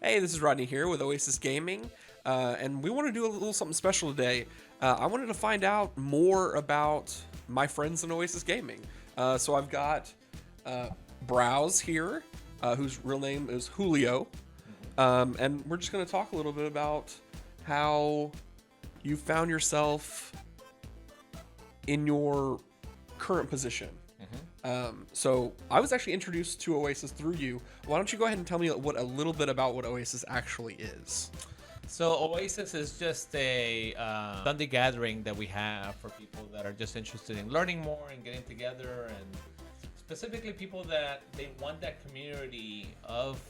Hey, this is Rodney here with Oasis Gaming, and we want to do a little something special today. I wanted to find out more about my friends in Oasis Gaming. So I've got Browse here, whose real name is Julio, and we're just going to talk a little bit about how you found yourself in your current position. So I was actually introduced to Oasis through you. Why don't you go ahead and tell me a little bit about what Oasis actually is? So Oasis is just a Sunday gathering that we have for people that are just interested in learning more and getting together, and specifically people that they want that community of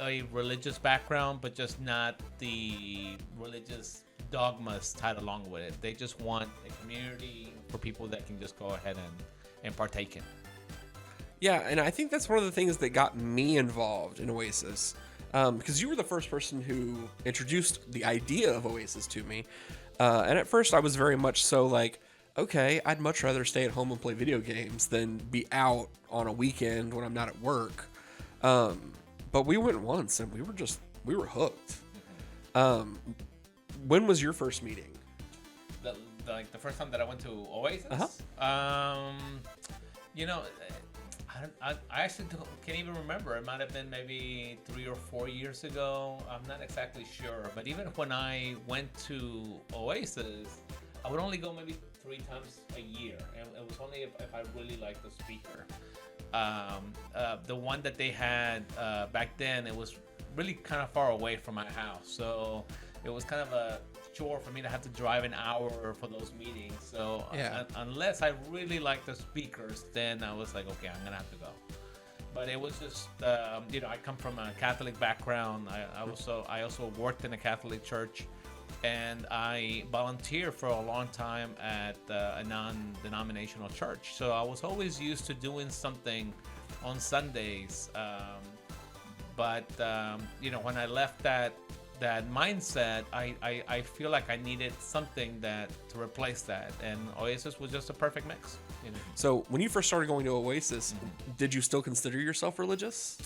a religious background, but just not the religious dogmas tied along with it. They just want a community for people that can just go ahead and partake in. Yeah, and I think that's one of the things that got me involved in Oasis, because you were the first person who introduced the idea of Oasis to me. And at first I was very much so like, okay, I'd much rather stay at home and play video games than be out on a weekend when I'm not at work. But we went once and we were hooked. When was your first meeting? Like the first time that I went to Oasis. You know, I actually can't even remember. It might have been maybe 3 or 4 years ago. I'm not exactly sure. But even when I went to Oasis, I would only go maybe 3 times a year, and it was only if I really liked the speaker. The one that they had back then, it was really kind of far away from my house, so it was kind of a chore for me to have to drive an hour for those meetings. So Yeah. Unless I really like the speakers, then I was like, okay, I'm gonna have to go. But it was just, I come from a Catholic background. I also worked in a Catholic church, and I volunteered for a long time at a non-denominational church. So I was always used to doing something on Sundays. But when I left that mindset, I feel like I needed something to replace that, and Oasis was just a perfect mix. So when you first started going to Oasis, did you still consider yourself religious?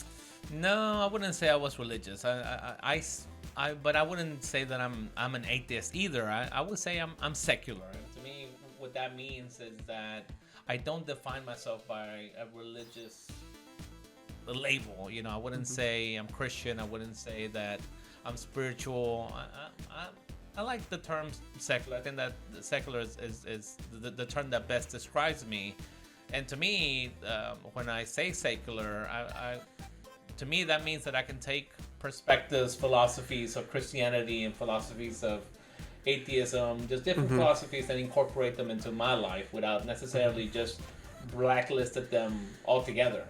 No, I wouldn't say I was religious. But I wouldn't say that I'm an atheist either. I would say I'm secular. And to me, what that means is that I don't define myself by a religious label. I wouldn't say I'm Christian. I wouldn't say that I'm spiritual. I like the term secular. I think that secular is the term that best describes me. And to me, when I say secular, to me that means that I can take perspectives, philosophies of Christianity and philosophies of atheism, just different philosophies, and incorporate them into my life without necessarily just blacklisted them altogether.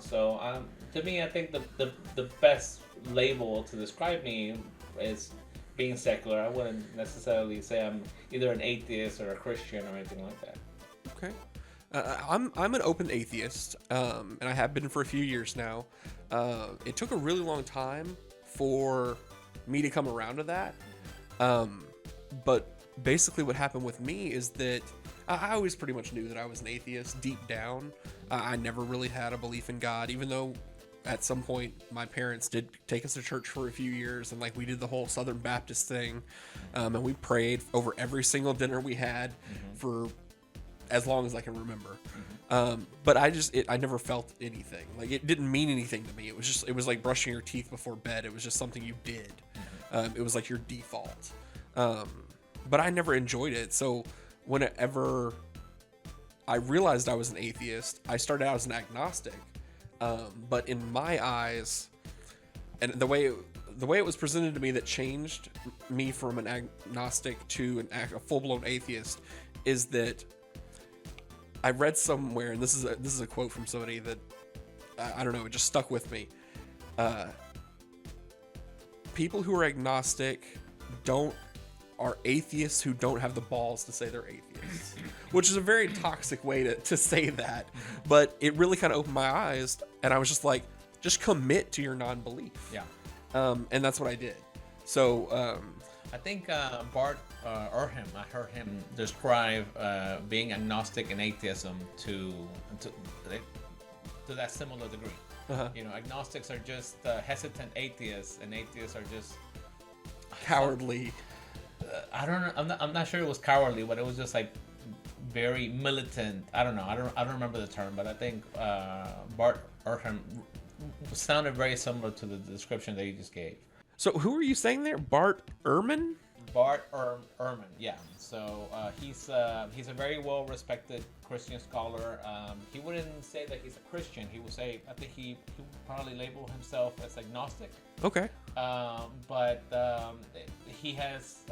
So to me, I think the best label to describe me is being secular. I wouldn't necessarily say I'm either an atheist or a Christian or anything like that. Okay. I'm an open atheist, and I have been for a few years now. It took a really long time for me to come around to that. But basically what happened with me is that I always pretty much knew that I was an atheist deep down. I never really had a belief in God, even though at some point my parents did take us to church for a few years, and like we did the whole Southern Baptist thing, and we prayed over every single dinner we had for as long as I can remember. But I never felt anything. Like, it didn't mean anything to me. It was like brushing your teeth before bed. It was just something you did. It was like your default. But I never enjoyed it. So whenever I realized I was an atheist, I started out as an agnostic. But in my eyes, and the way it was presented to me that changed me from an agnostic to a full-blown atheist is that I read somewhere, and this is a quote from somebody that I don't know, it just stuck with me. People who are agnostic are atheists who don't have the balls to say they're atheists, which is a very toxic way to say that, but it really kind of opened my eyes, and I was just like, just commit to your non-belief. Yeah. And that's what I did. So I think Bart Ehrman, I heard him describe being agnostic and atheism to that similar degree. You know, agnostics are just hesitant atheists, and atheists are just Cowardly. I don't know. I'm not sure it was cowardly, but it was just like very militant. I don't know. I don't remember the term, but I think Bart Ehrman sounded very similar to the description that you just gave. So who are you saying there? Bart Ehrman? Bart Ehrman, yeah. So he's a very well-respected Christian scholar. He wouldn't say that he's a Christian. He would say, I think he would probably label himself as agnostic. Okay. But he has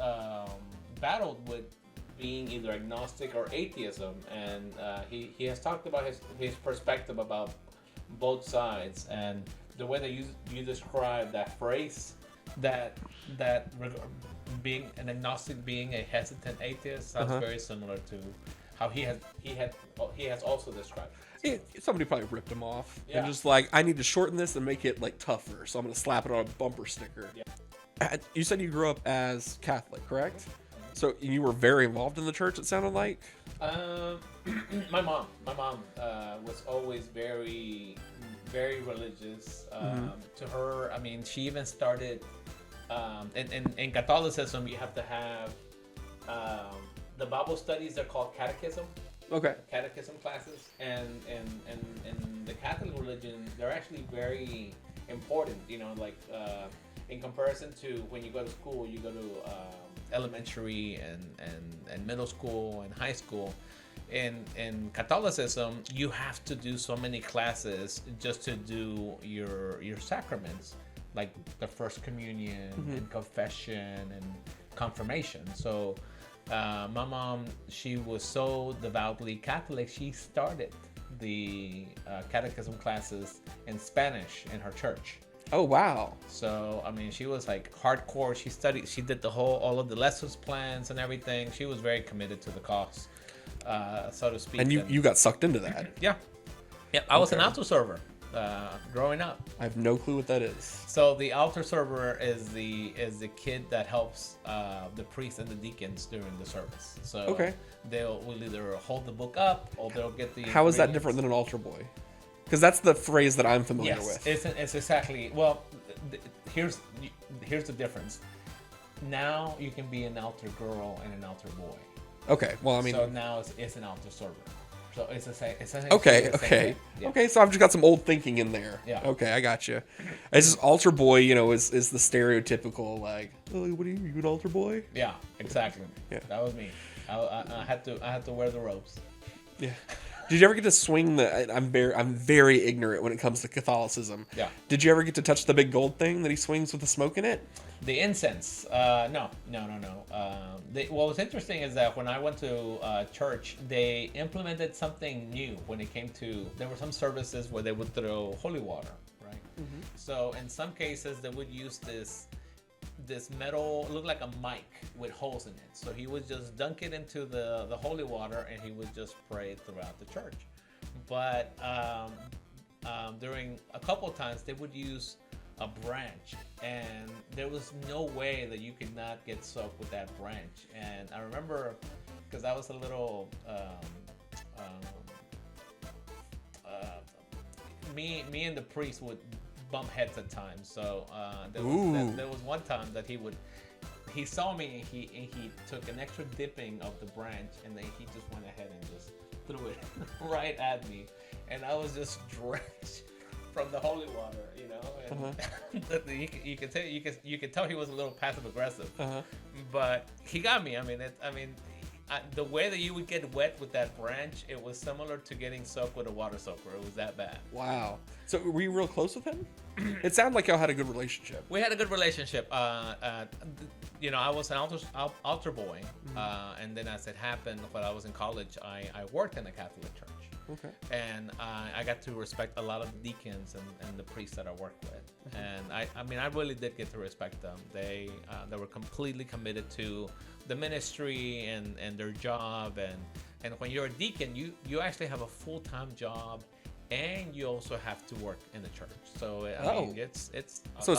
battled with being either agnostic or atheism, and he has talked about his perspective about both sides, and the way that you describe that phrase, that being an agnostic, being a hesitant atheist, sounds very similar to how he has also described it. Somebody probably ripped him off and Yeah. just like, I need to shorten this and make it like tougher, so I'm gonna slap it on a bumper sticker. Yeah. You said you grew up as Catholic, correct? So you were very involved in the church, it sounded like. My mom was always very, very religious. To her, I mean, she even started in Catholicism. You have to have the Bible studies. They're called catechism. Okay. Catechism classes, and in the Catholic religion, they're actually very important. You know, like in comparison to when you go to school, you go to elementary and middle school and high school. In Catholicism, you have to do so many classes just to do your sacraments, like the first communion and confession and confirmation. So my mom, she was so devoutly Catholic, she started the catechism classes in Spanish in her church. Oh wow. So I mean, she was like hardcore. She did all of the lessons plans and everything. She was very committed to the cause, so to speak. And you got sucked into that. Yeah. I was an altar server growing up. I have no clue what that is. So the altar server is the kid that helps the priest and the deacons during the service. So will either hold the book up or they'll get the. How is that different than an altar boy? Because that's the phrase that I'm familiar with. It's exactly. Well, here's the difference. Now you can be an altar girl and an altar boy. Okay. Well, I mean. So now it's an altar server. So it's the same. Okay. Yeah. Okay. So I've just got some old thinking in there. Yeah. Okay, I got you. It's just altar boy. You know, is the stereotypical like, oh, what are you an altar boy? Yeah. Exactly. Yeah. That was me. I had to wear the robes. Yeah. Did you ever get to swing the? I'm very ignorant when it comes to Catholicism. Yeah. Did you ever get to touch the big gold thing that he swings with the smoke in it? The incense. No. What's interesting is that when I went to church, they implemented something new when it came to. There were some services where they would throw holy water, right? Mm-hmm. So in some cases, they would use this metal, looked like a mic with holes in it. So he would just dunk it into the holy water and he would just pray throughout the church. But during a couple of times they would use a branch, and there was no way that you could not get soaked with that branch. And I remember, because I was a little me and the priest would bump heads at times. So there was one time that he saw me and he took an extra dipping of the branch, and then he just went ahead and just threw it right at me, and I was just drenched from the holy water, you know. And you could tell he was a little passive aggressive, but he got me. I mean, the way that you would get wet with that branch, it was similar to getting soaked with a water soaker. It was that bad. Wow. So were you real close with him? It sounded like y'all had a good relationship. We had a good relationship. You know, I was an altar boy, and then as it happened, when I was in college, I worked in a Catholic church. Okay. And I got to respect a lot of the deacons and the priests that I worked with. And I really did get to respect them. They were completely committed to the ministry and their job. And when you're a deacon, you actually have a full-time job, and you also have to work in the church. So I mean, it's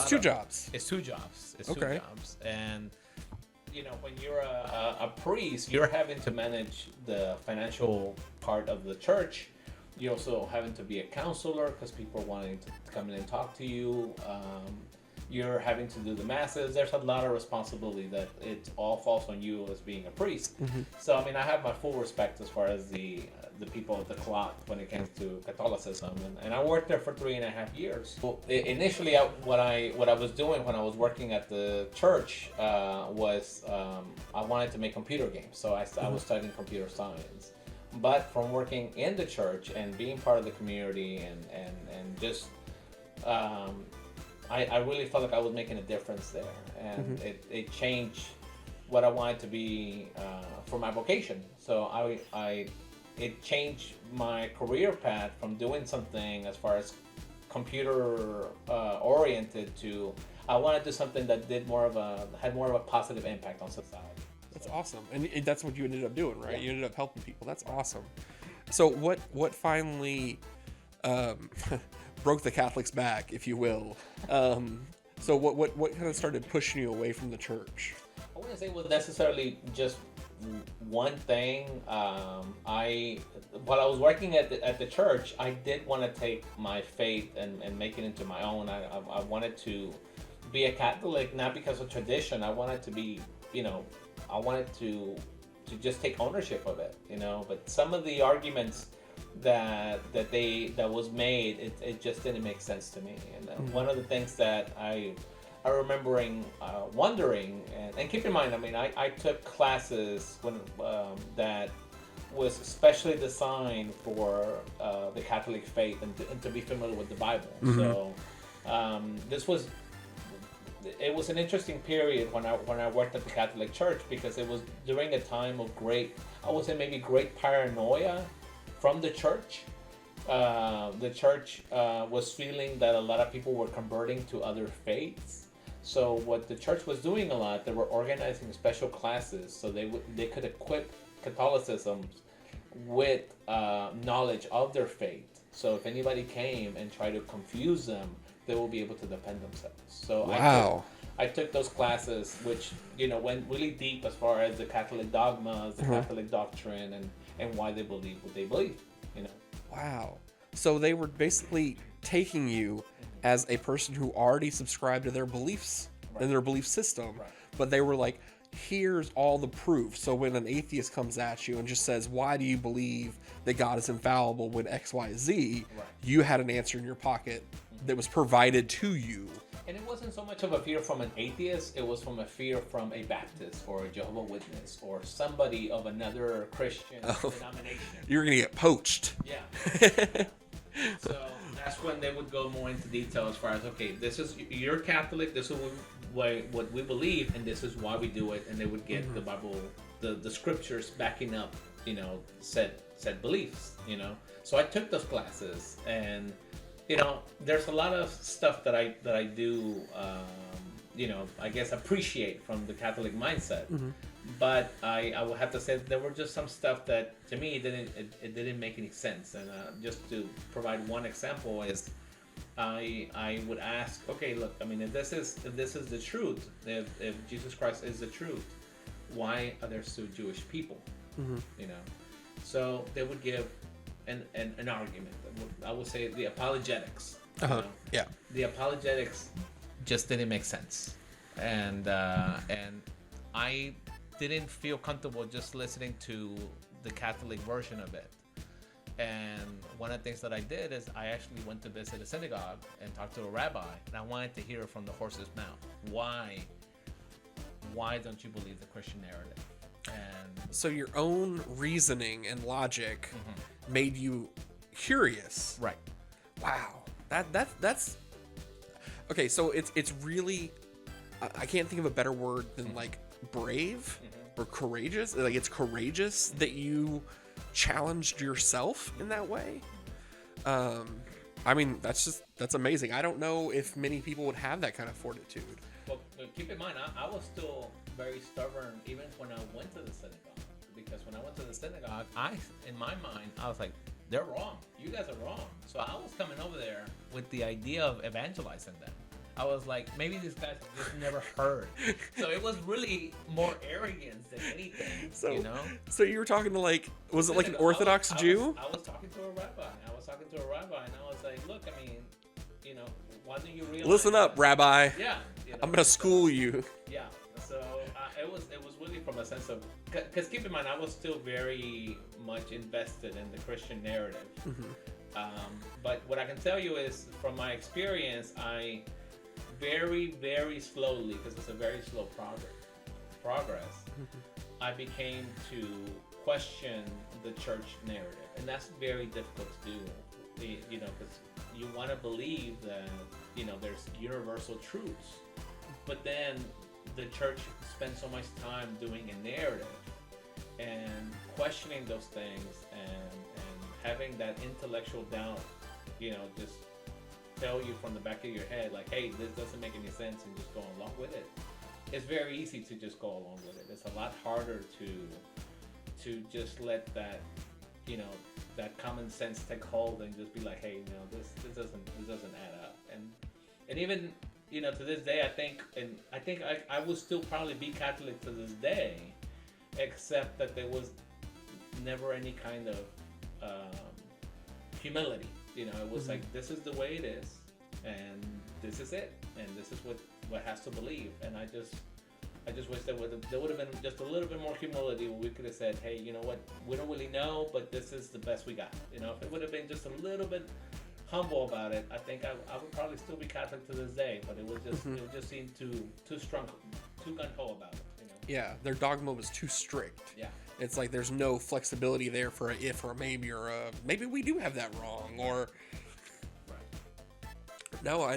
two jobs. It's two jobs. It's two jobs. And you know, when you're a priest, you're having to manage the financial part of the church, You're also having to be a counselor because people are wanting to come in and talk to you. You're having to do the masses. There's a lot of responsibility that it all falls on you as being a priest. So I mean, I have my full respect as far as the people at the clock when it comes to Catholicism, and I worked there for 3.5 years. Well, initially, what I was doing when I was working at the church was I wanted to make computer games, so I was studying computer science. But from working in the church and being part of the community and just I really felt like I was making a difference there, and it changed what I wanted to be for my vocation. So it changed my career path from doing something as far as computer oriented to I want to do something that had more of a positive impact on society. That's awesome, and that's what you ended up doing, right? Yeah. You ended up helping people. That's awesome. So what finally broke the Catholics back, if you will? So what kind of started pushing you away from the church? I wouldn't say it was necessarily just one thing. While I was working at the church, I did want to take my faith and make it into my own. I wanted to be a Catholic, not because of tradition. I wanted to be, I wanted to just take ownership of it, But some of the arguments that was made, it just didn't make sense to me. And one of the things that I remembering wondering, and keep in mind, I mean, I took classes when that was especially designed for the Catholic faith and to be familiar with the Bible. So it was an interesting period when I worked at the Catholic Church, because it was during a time of great paranoia from the church. The church was feeling that a lot of people were converting to other faiths. So what the church was doing a lot, they were organizing special classes so they could equip Catholicism with knowledge of their faith. So if anybody came and tried to confuse them, they will be able to defend themselves. So wow. I took those classes, which went really deep as far as the Catholic dogmas, the Catholic doctrine, and why they believe what they believe. Wow. So they were basically taking you as a person who already subscribed to their beliefs and their belief system, but they were like, here's all the proof. So when an atheist comes at you and just says, why do you believe that God is infallible when X, Y, Z, you had an answer in your pocket that was provided to you. And it wasn't so much of a fear from an atheist, it was from a fear from a Baptist or a Jehovah's Witness or somebody of another Christian denomination. You're going to get poached. Yeah. So that's when they would go more into detail as far as, okay, this is, you're Catholic, this is what we believe, and this is why we do it. And they would get the Bible, the scriptures backing up, said beliefs, So I took those classes, and there's a lot of stuff that I do, I guess appreciate from the Catholic mindset. But I would have to say there were just some stuff that to me it didn't make any sense. And just to provide one example is I would ask, okay, look, I mean, if this is the truth, if Jesus Christ is the truth, why are there still Jewish people? So they would give an argument. I would say the apologetics. Yeah. The apologetics just didn't make sense, and I didn't feel comfortable just listening to the Catholic version of it. And one of the things that I did is I actually went to visit a synagogue and talked to a rabbi, and I wanted to hear it from the horse's mouth. Why don't you believe the Christian narrative? And so your own reasoning and logic made you curious. Right. Wow. That's okay. So it's really, I can't think of a better word than like brave or courageous. Like, it's courageous that you challenged yourself in that way. I mean, that's amazing. I don't know if many people would have that kind of fortitude. Well, keep in mind, I was still very stubborn even when I went to the synagogue. Because when I went to the synagogue, in my mind, I was like, they're wrong. You guys are wrong. So I was coming over there with the idea of evangelizing them. I was like, maybe these guys just never heard. So it was really more arrogance than anything, So, you know? So you were talking to like, was it like an Orthodox Jew? I was talking to a rabbi. And I was like, look, I mean, you know, why don't you realize? Listen up, Rabbi. Yeah. You know, I'm gonna school you. Yeah. So it was really from a sense of, because keep in mind, I was still very much invested in the Christian narrative. But what I can tell you is, from my experience, I very, very slowly, because it's a very slow progress, I became to question the church narrative, and that's very difficult to do. You know, because you want to believe that, you know, there's universal truths, but then the church spends so much time doing a narrative and questioning those things and having that intellectual doubt, you know, just tell you from the back of your head, like, hey, this doesn't make any sense, and just go along with it. It's very easy to just go along with it. It's a lot harder to just let that, you know, that common sense take hold and just be like, hey, you know, this doesn't add up. And even, you know, to this day, I think I will still probably be Catholic to this day, except that there was never any kind of humility. You know, it was like, this is the way it is, and this is it, and this is what has to believe. And I just wish there would have been just a little bit more humility, where we could have said, hey, you know what, we don't really know, but this is the best we got. You know, if it would have been just a little bit humble about it, I think I would probably still be Catholic to this day. But it was just it just seemed too strong, too gun-ho about it. You know? Yeah, their dogma was too strict. Yeah. It's like there's no flexibility there for a if or a maybe, or a maybe we do have that wrong, or no.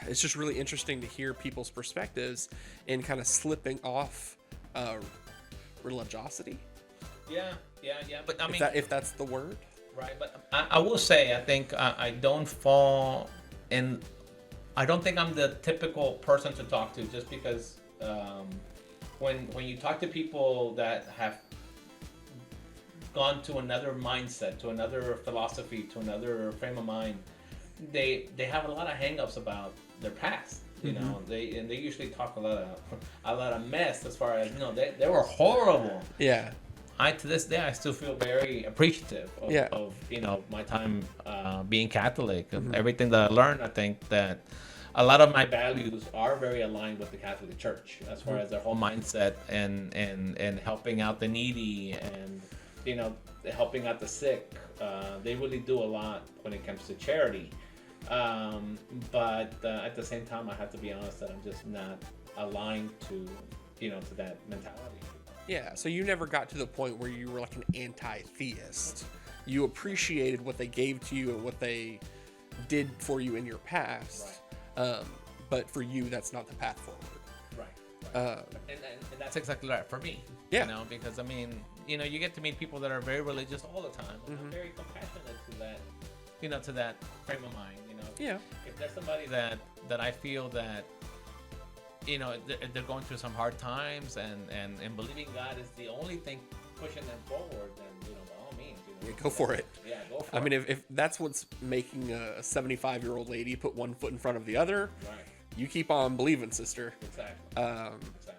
It's just really interesting to hear people's perspectives in kind of slipping off religiosity. Yeah. But I mean, if that's the word, right? But I will say, I think I don't fall in. I don't think I'm the typical person to talk to, just because. When you talk to people that have gone to another mindset, to another philosophy, to another frame of mind, they have a lot of hang-ups about their past. You know, they usually talk a lot of mess, as far as, you know, they were horrible. Yeah. To this day, I still feel very appreciative of you know, my time being Catholic, and everything that I learned. I think that a lot of my values are very aligned with the Catholic Church, as far as their whole mindset and helping out the needy, and, you know, helping out the sick. They really do a lot when it comes to charity. But at the same time, I have to be honest that I'm just not aligned to, you know, to that mentality. Yeah, so you never got to the point where you were like an anti-theist. You appreciated what they gave to you and what they did for you in your past. Right. But for you, that's not the path forward. Right. And that's exactly right for me. Yeah. You know, because I mean, you know, you get to meet people that are very religious all the time, and I'm very compassionate to that, you know, to that frame of mind. You know. Yeah. If there's somebody that I feel that, you know, they're going through some hard times, and believing God is the only thing pushing them forward, then, you know, by all means, you know, Go for it. Yeah, go for it. I mean, if that's what's making a 75-year-old lady put one foot in front of the other, right. You keep on believing, sister. Exactly. Exactly.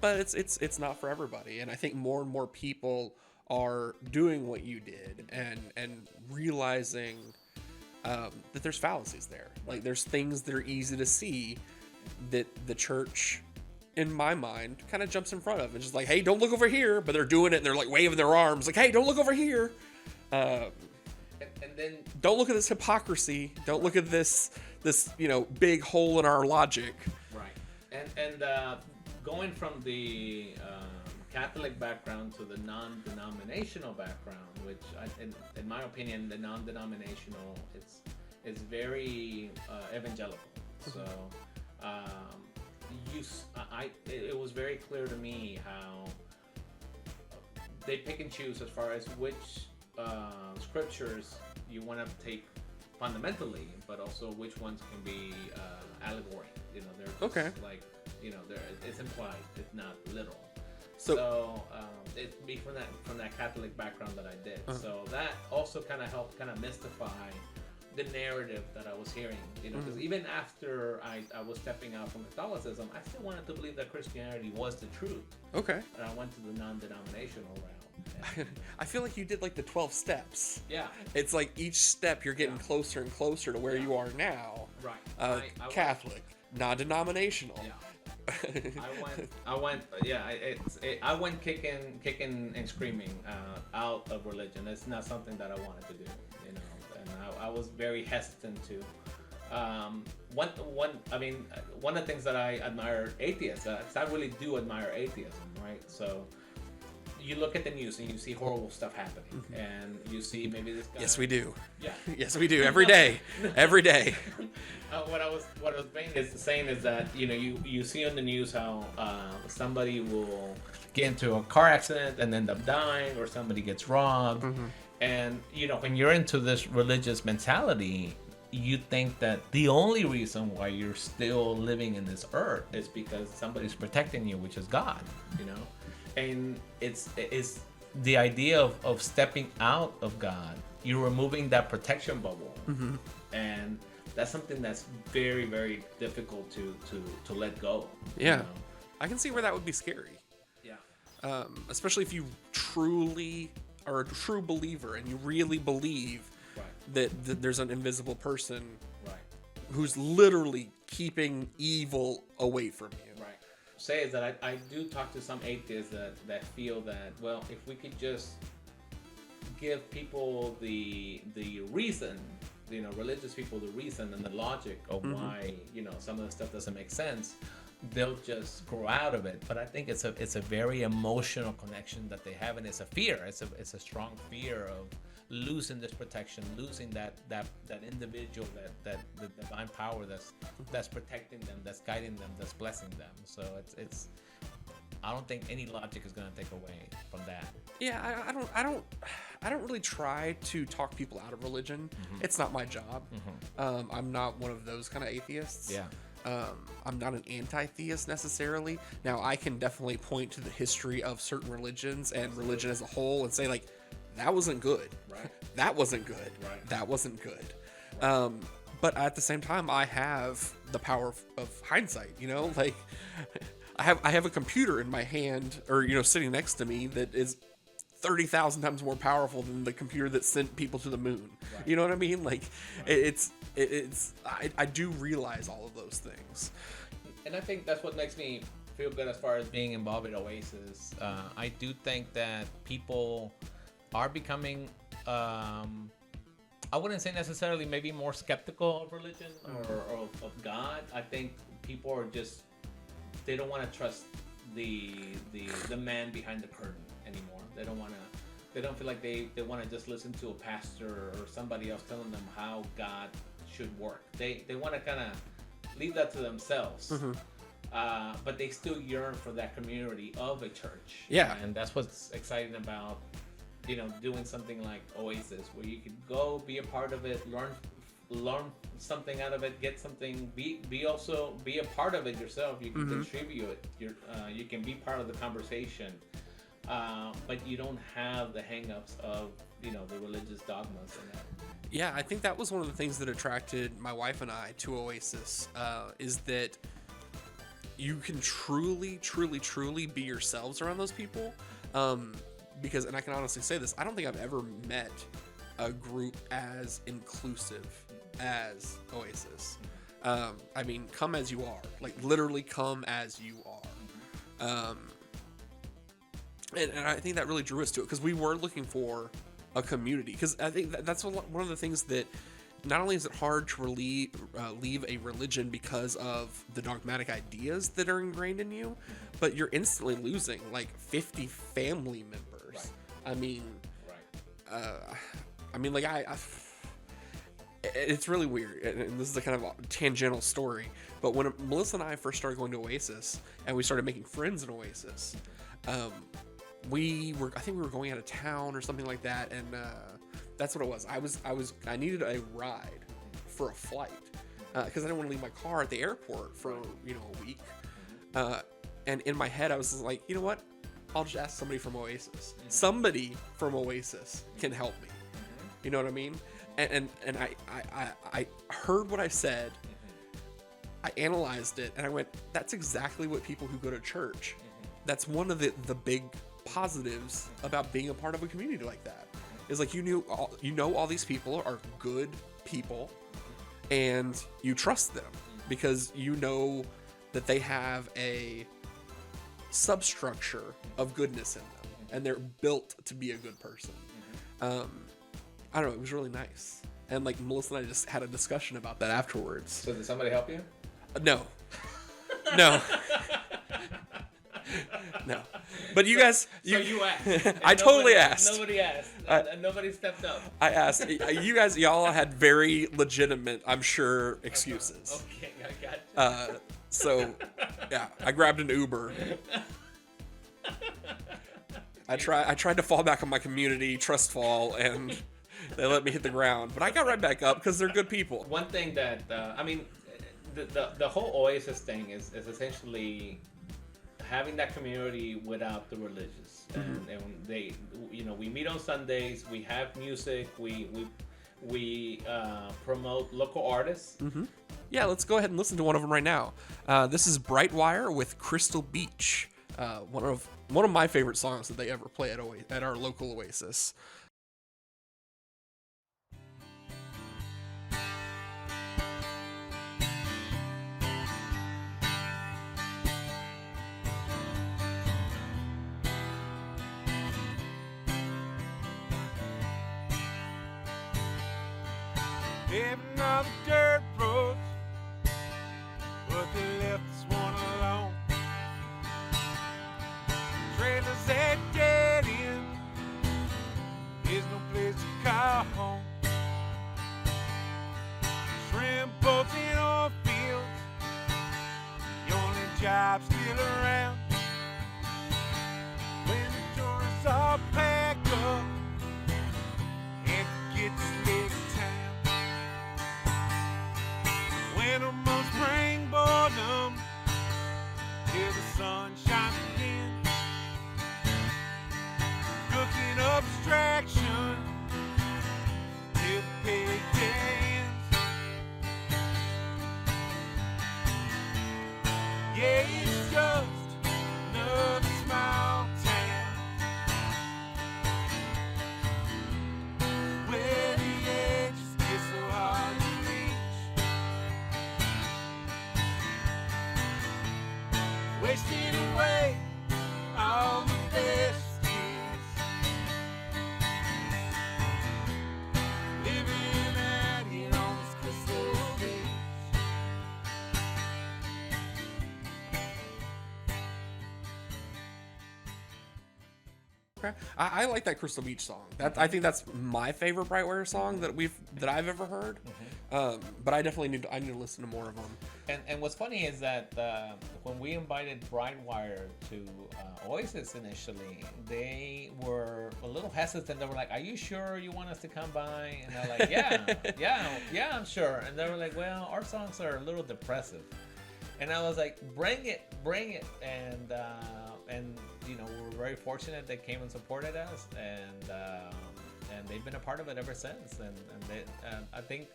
But it's not for everybody, and I think more and more people are doing what you did and realizing that there's fallacies there. Like, there's things that are easy to see that the church, in my mind, kind of jumps in front of. It's just like, hey, don't look over here, but they're doing it and they're like waving their arms like, hey, don't look over here. And then don't look at this hypocrisy. Don't look at this you know, big hole in our logic. Right. And going from the Catholic background to the non-denominational background, which in my opinion, the non-denominational is very evangelical. So it was very clear to me how they pick and choose as far as which scriptures you want to take fundamentally, but also which ones can be allegory. You know, they're just like, you know, it's implied, it's not literal. So it be from that Catholic background that I did. So that also kind of helped kind of mystify the narrative that I was hearing, because even after I was stepping out from Catholicism, I still wanted to believe that Christianity was the truth. Okay. And I went to the non-denominational route. I feel like you did like the 12 steps. Yeah. It's like each step you're getting closer and closer to where you are now. Right. Catholic, non-denominational. Yeah. I went kicking and screaming out of religion. It's not something that I wanted to do, and I was very hesitant to. One of the things that I admire atheists, because I really do admire atheism, right? So you look at the news and you see horrible stuff happening, and you see maybe this guy. Yes, we do. Yeah. Yes, we do every day. Every day. What I was saying is that you see on the news how somebody will get into a car accident and end up dying, or somebody gets robbed, and when you're into this religious mentality, you think that the only reason why you're still living in this earth is because somebody's protecting you, which is God, and it's the idea of stepping out of God. You're removing that protection bubble, and that's something that's very, very difficult to let go. Yeah, I can see where that would be scary. Yeah, especially if you truly are a true believer and you really believe that there's an invisible person who's literally keeping evil away from you. Right. Say is that I do talk to some atheists that feel that, well, if we could just give people the reason, religious people the reason and the logic of why some of the stuff doesn't make sense, they'll just grow out of it. But I think it's a very emotional connection that they have, and it's a fear. It's a strong fear of losing this protection, losing that individual, that the divine power that's protecting them, that's guiding them, that's blessing them. So it's I don't think any logic is going to take away from that. Yeah, I don't really try to talk people out of religion. It's not my job. I'm not one of those kind of atheists. Yeah. I'm not an anti-theist necessarily. Now, I can definitely point to the history of certain religions and religion as a whole and say, like, that wasn't good. Right. That wasn't good. Right. That wasn't good. Right. But at the same time, I have the power of hindsight. Like I have a computer in my hand, or sitting next to me, that is 30,000 times more powerful than the computer that sent people to the moon. Right. You know what I mean? Like I do realize all of those things. And I think that's what makes me feel good as far as being involved in Oasis. I do think that people are becoming, I wouldn't say necessarily maybe more skeptical of religion or of God. I think people are just, they don't want to trust the man behind the curtain anymore. They don't feel like they want to just listen to a pastor or somebody else telling them how God should work. They want to kind of leave that to themselves. But they still yearn for that community of a church. Yeah. And that's what's exciting about doing something like Oasis, where you could go, be a part of it, learn something out of it, get something, be a part of it yourself. You can contribute it. You can be part of the conversation, but you don't have the hang-ups of the religious dogmas and that. Yeah, I think that was one of the things that attracted my wife and I to Oasis, is that you can truly be yourselves around those people. Because, and I can honestly say this, I don't think I've ever met a group as inclusive as Oasis. I mean, come as you are. Like, literally come as you are. And I think that really drew us to it, because we were looking for a community. Because I think that's one of the things that, not only is it hard to leave a religion because of the dogmatic ideas that are ingrained in you, but you're instantly losing like 50 family members. Right. I mean, it's really weird, and this is a kind of a tangential story, but when Melissa and I first started going to Oasis and we started making friends in Oasis, I think we were going out of town or something like that, and that's what it was. I needed a ride for a flight, because I didn't want to leave my car at the airport for a week, and in my head I was like, you know what, I'll just ask somebody from Oasis. Somebody from Oasis can help me. You know what I mean? and I heard what I said. I analyzed it and I went, that's exactly what people who go to church. That's one of the big positives about being a part of a community like that. Is like you know all these people are good people, and you trust them because you know that they have a substructure of goodness in them, and they're built to be a good person. I don't know. It was really nice, and like Melissa and I just had a discussion about that afterwards. So did somebody help you? No. No. But you guys... So you asked. I totally asked. Nobody asked. Nobody stepped up. I asked. You guys, y'all had very legitimate, I'm sure, excuses. Okay, I got you. So, yeah, I grabbed an Uber. I tried to fall back on my community trust fall, and they let me hit the ground. But I got right back up because they're good people. One thing that, the whole Oasis thing is essentially having that community without the religious. And they, we meet on Sundays, we have music, we promote local artists. Yeah, let's go ahead and listen to one of them right now. This is Brightwire with Crystal Beach. One of my favorite songs that they ever play at our local Oasis. Living on the dirt roads, but they left this one alone. Trailers at dead end, there's no place to call home. Shrimp boats in oil fields, the only job still around. When the tourists all pack up and get to live in town. Winter months bring boredom till the sun shines again. Cooking up distraction till the big day ends. Yeah, it's just another small town where the edges get so hard to reach. Wasting away all the best years, living out here on this crystal beach. Okay. I like that Crystal Beach song. I think that's my favorite Brightwire song that I've ever heard. But I definitely need to listen to more of them. And what's funny is that when we invited Brightwire to Oasis initially, they were a little hesitant. They were like, "Are you sure you want us to come by?" And they're like, "Yeah, I'm sure." And they were like, "Well, our songs are a little depressive." And I was like, "Bring it!" And we're very fortunate they came and supported us, and they've been a part of it ever since. And I think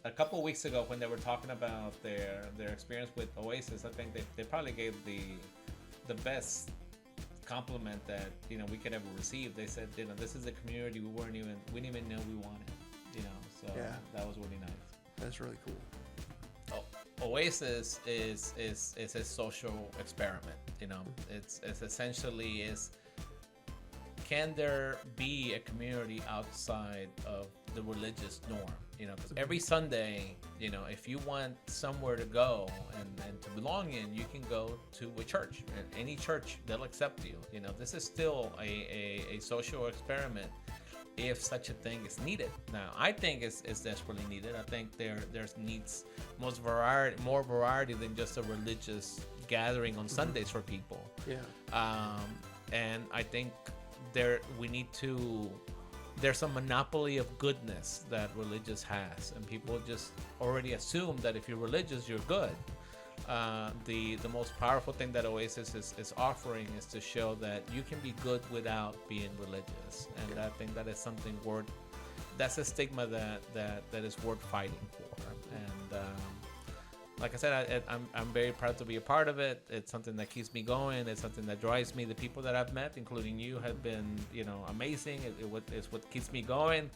a couple of weeks ago when they were talking about their experience with Oasis, I think they probably gave the best compliment that we could ever receive. They said, this is a community we didn't even know we wanted. So Yeah. that was really nice. That's really cool. Oasis is a social experiment. It's essentially can there be a community outside of the religious norm? Because every Sunday, if you want somewhere to go and to belong in, you can go to a church. And any church, they'll accept you. This is still a social experiment if such a thing is needed. Now, I think it's desperately needed. I think there's needs more variety than just a religious gathering on Sundays for people. Yeah. And I think there's a monopoly of goodness that religious has, and people just already assume that if you're religious, you're good. The most powerful thing that Oasis is offering is to show that you can be good without being religious, and I think that is something worth that's a stigma that is worth fighting for. And like I said, I'm very proud to be a part of it. It's something that keeps me going. It's something that drives me. The people that I've met, including you, have been, amazing. It's what keeps me going.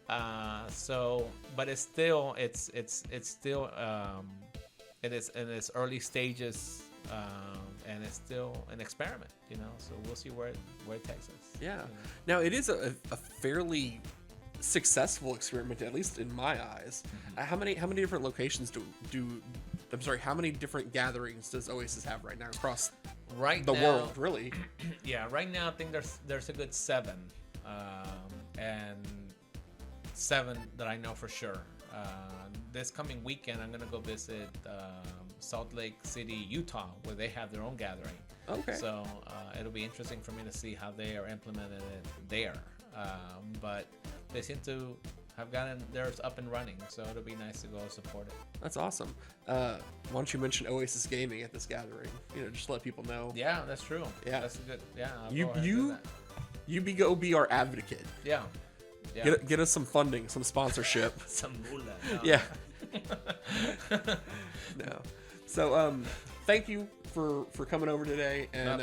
But it's still in its early stages, and it's still an experiment. So we'll see where it takes us. Yeah. Now it is a fairly successful experiment, at least in my eyes. How many different locations how many different gatherings does Oasis have right now across the world, really? Yeah, right now I think there's a good 7, and 7 that I know for sure. This coming weekend I'm gonna go visit Salt Lake City, Utah, where they have their own gathering. Okay. So it'll be interesting for me to see how they are implementing it there. But they seem to have gotten theirs up and running, so it'll be nice to go support it. That's awesome. Why don't you mention Oasis Gaming at this gathering? Just let people know. Yeah, that's true. Yeah, that's a good. Yeah, you be our advocate. Yeah. Get us some funding, some sponsorship. Some moolah. No. Yeah. No. So thank you for coming over today and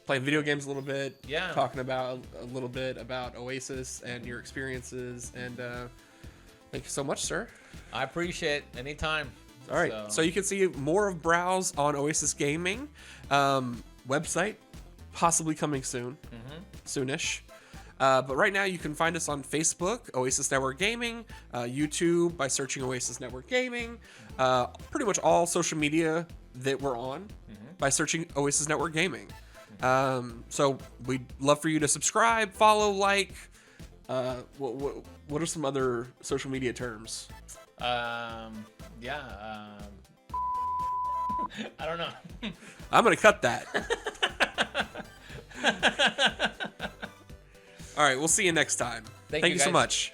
playing video games a little bit. Yeah. Talking about a little bit about Oasis and your experiences, and thank you so much, sir. I appreciate it. Anytime. All right. So you can see more of Browse on Oasis Gaming website, possibly coming soon, soonish. But right now you can find us on Facebook, Oasis Network Gaming, YouTube by searching Oasis Network Gaming, pretty much all social media that we're on by searching Oasis Network Gaming. So we'd love for you to subscribe, follow, like. What are some other social media terms? I don't know. I'm gonna cut that. All right, we'll see you next time. Thank you so much.